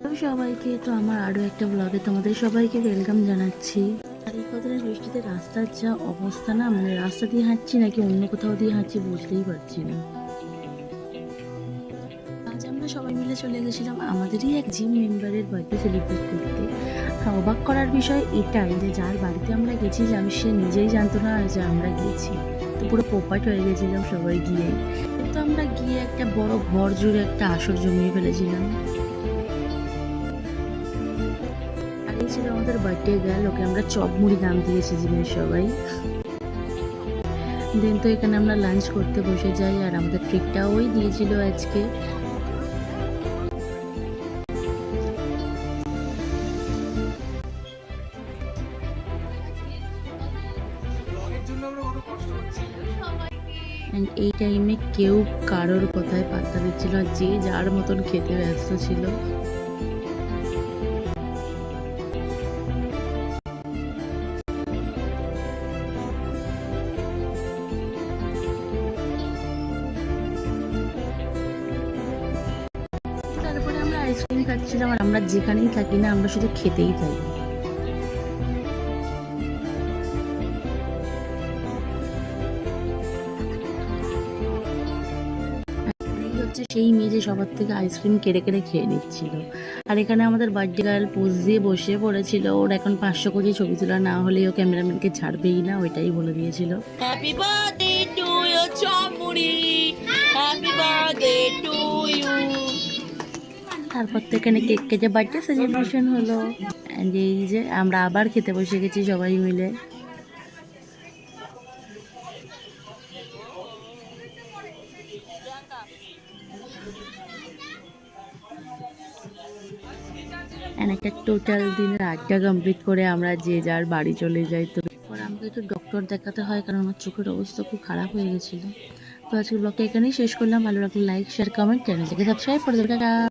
Hello সবাইকে, তো আমার আরো একটা ব্লগে তোমাদের সবাইকে ওয়েলকাম জানাচ্ছি। আর এই কদিনের বৃষ্টিতে রাস্তার যা অবস্থা না, মানে রাস্তা দিয়ে হাঁটছি নাকি অন্য কোথাও দিয়ে হাঁটছি বুঝতেই পারছি না। আজ আমরা সবাই মিলে চলে গেছিলাম আমাদেরই এক জিম মেম্বারের বার্থডে সেলিব্রেট করতে। আর অবাক করার বিষয় এটাই যে যার বাড়িতে আমরা গেছিলাম সে নিজেই জানতো না আর যে আমরা গিয়েছি। তো পুরো পোপাট হয়ে গেছিলাম সবাই গিয়ে। তো আমরা গিয়ে একটা বড় ঘর জুড়ে একটা আসর জমিয়ে ফেলেছিলাম। আর এই ছিল আমাদের বার্থডে গার্ল, ওকে আমরা চপ মুড়ি নাম দিয়েছি জিমের সবাই। দেন তো এখানে আমরা লাঞ্চ করতে বসে যাই, আর আমাদের ট্রিটটাও ওই দিয়েছিল আজকে। And এই টাইমে কেউ কারোর কথায় পাত্তা দিচ্ছিল না, যে যার মতন খেতে ব্যস্ত ছিল। তারপরে আমরা আইসক্রিম খাচ্ছিলাম, আর আমরা যেখানেই থাকি না আমরা শুধু খেতেই থাকি। এই হচ্ছে সেই মেয়ে যে সবার থেকে আইসক্রিম কেড়ে কেড়ে খেয়ে নিচ্ছিল। আর এখানে আমাদের বার্থডে গার্ল পোজ দিয়ে বসে পড়েছিল। ওর এখন 500 কোটি ছবি তোলা না হলে ও ক্যামেরাম্যানকে ছাড়বেই না, ওইটাই বলে দিয়েছিল। Happy birthday to you, Chamuri. Happy birthday to you. তারপর তো এখানে কেক কেটে বার্থডে সেলিব্রেশন হলো। And এই যে আমরা আবার খেতে বসে গেছি সবাই মিলে। একটা টোটাল দিনের আড্ডা কমপ্লিট করে আমরা যে যার বাড়ি চলে যাই। তো পরে আমাকে একটু ডক্টর দেখাতে হয়, কারণ আমার চোখের অবস্থা খুব খারাপ হয়ে গেছিলো। তো আজকের ব্লগটা এখানেই শেষ করলাম। ভালো লাগলে লাইক শেয়ার কমেন্ট, চ্যানেলটাকে সাবস্ক্রাইব করে দেবে। টাটা।